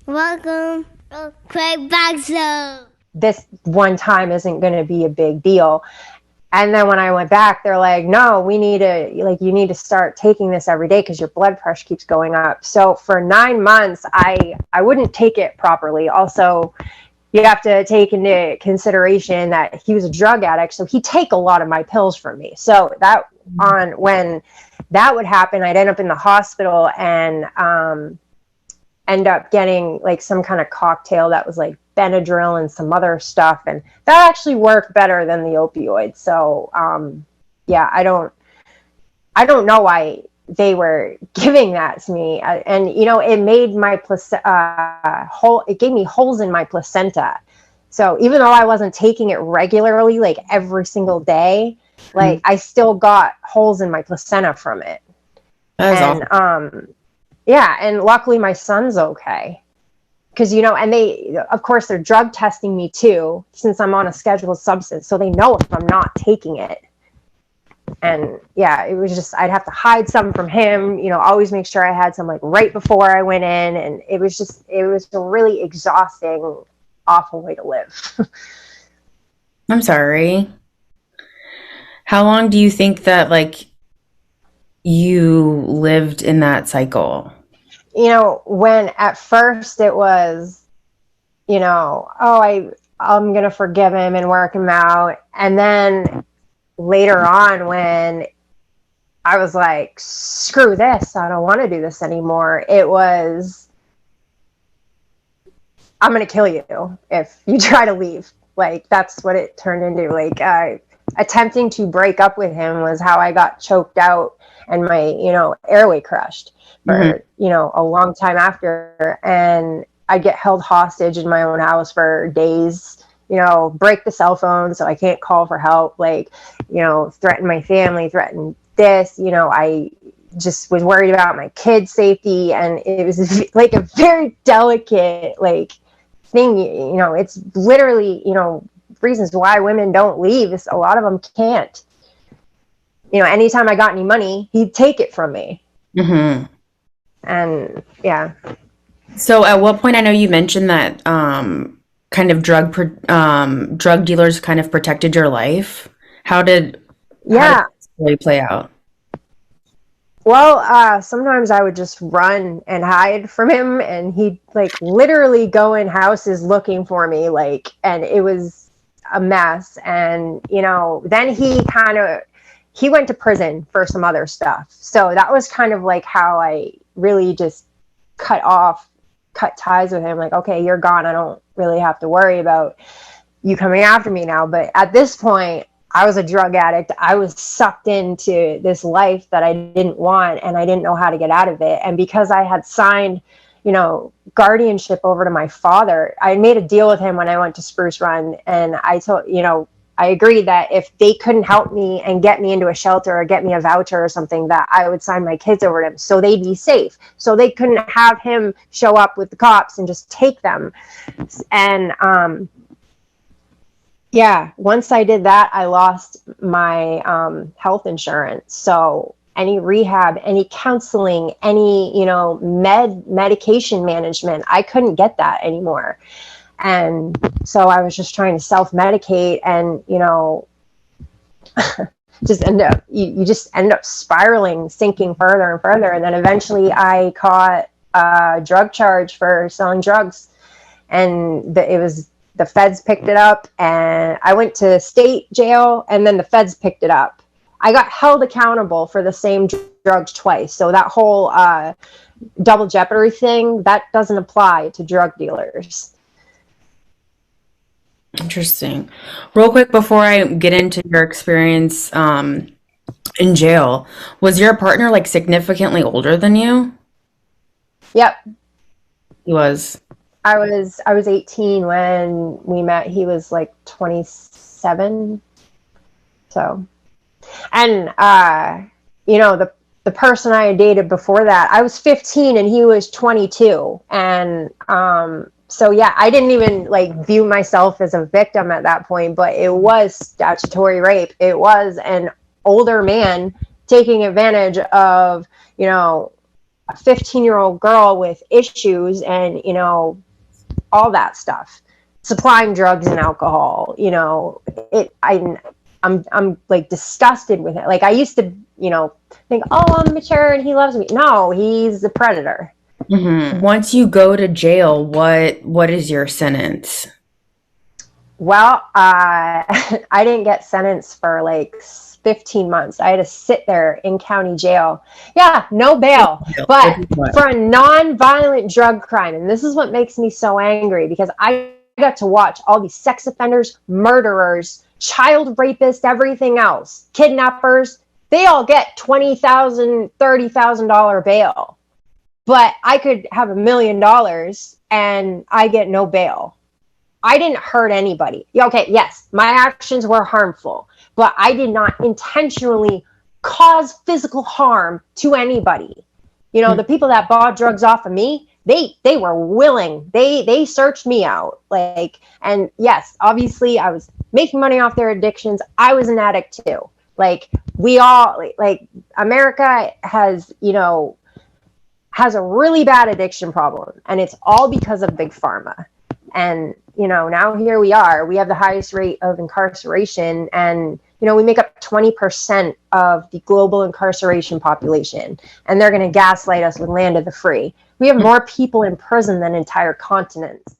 Welcome to Craig Back Zone. This one time isn't going to be a big deal. And then when I went back, they're like, no, you need to start taking this every day because your blood pressure keeps going up. So for 9 months, I wouldn't take it properly. Also, you have to take into consideration that he was a drug addict. So he'd take a lot of my pills from me. So when that would happen, I'd end up in the hospital and end up getting like some kind of cocktail that was like Benadryl and some other stuff, and that actually worked better than the opioids. So yeah, I don't know why they were giving that to me, and it made my it gave me holes in my placenta. So even though I wasn't taking it regularly, like every single day, like I still got holes in my placenta from it. Awesome. Yeah, and luckily my son's okay. Because, and of course, they're drug testing me too, since I'm on a scheduled substance. So they know if I'm not taking it. And yeah, it was just, I'd have to hide some from him, always make sure I had some like right before I went in. And it was a really exhausting, awful way to live. I'm sorry. How long do you think that you lived in that cycle? When at first it was, I'm going to forgive him and work him out. And then later on, when I was like, screw this, I don't want to do this anymore, it was, I'm going to kill you if you try to leave. Like, that's what it turned into. Like, attempting to break up with him was how I got choked out and my, airway crushed for, a long time after. And I get held hostage in my own house for days, break the cell phone so I can't call for help, threaten my family, threaten this, I just was worried about my kids' safety. And it was like a very delicate, thing, it's literally, reasons why women don't leave is a lot of them can't. Anytime I got any money, he'd take it from me. Mm-hmm. And yeah. So at what point, I know you mentioned that kind of drug dealers kind of protected your life. How did it really play out? Well, sometimes I would just run and hide from him, and he'd literally go in houses looking for me, and it was a mess. And then he went to prison for some other stuff. So that was kind of how I really just cut ties with him. Like, okay, you're gone. I don't really have to worry about you coming after me now. But at this point, I was a drug addict. I was sucked into this life that I didn't want, and I didn't know how to get out of it. And because I had signed, guardianship over to my father, I made a deal with him when I went to Spruce Run. And I told, I agreed that if they couldn't help me and get me into a shelter or get me a voucher or something, that I would sign my kids over to him so they'd be safe. So they couldn't have him show up with the cops and just take them. And, yeah, once I did that, I lost my health insurance. So any rehab, any counseling, any, medication management, I couldn't get that anymore. And so I was just trying to self-medicate and, just you just end up spiraling, sinking further and further. And then eventually I caught a drug charge for selling drugs. And the feds picked it up, and I went to state jail, and then the feds picked it up. I got held accountable for the same drugs twice. So that whole double jeopardy thing, that doesn't apply to drug dealers. Interesting. Real quick, before I get into your experience in jail, was your partner significantly older than you? Yep. He was. I was 18 when we met. He was 27. So, and the person I had dated before that, I was 15 and he was 22. And so yeah, I didn't even view myself as a victim at that point, but it was statutory rape. It was an older man taking advantage of, a 15-year-old girl with issues and, you know, all that stuff, supplying drugs and alcohol, you know, I'm like disgusted with it. Like I used to, you know, think, oh, I'm mature and he loves me. No, he's a predator. Mm-hmm. Once you go to jail, what is your sentence? Well, I didn't get sentenced for like 15 months. I had to sit there in county jail. Yeah, no bail. But for a non-violent drug crime, and this is what makes me so angry, because I got to watch all these sex offenders, murderers, child rapists, everything else, kidnappers, they all get $20,000, $30,000 bail. But I could have $1 million and I get no bail. I didn't hurt anybody. Okay, yes, my actions were harmful, but I did not intentionally cause physical harm to anybody. You know, the people that bought drugs off of me, they were willing. They searched me out. Like, and yes, obviously I was making money off their addictions. I was an addict too. Like, we all, like America has, you know, has a really bad addiction problem, and it's all because of big pharma. And, you know, now here we are, we have the highest rate of incarceration, and, you know, we make up 20% of the global incarceration population, and they're going to gaslight us with land of the free. We have more people in prison than entire continents.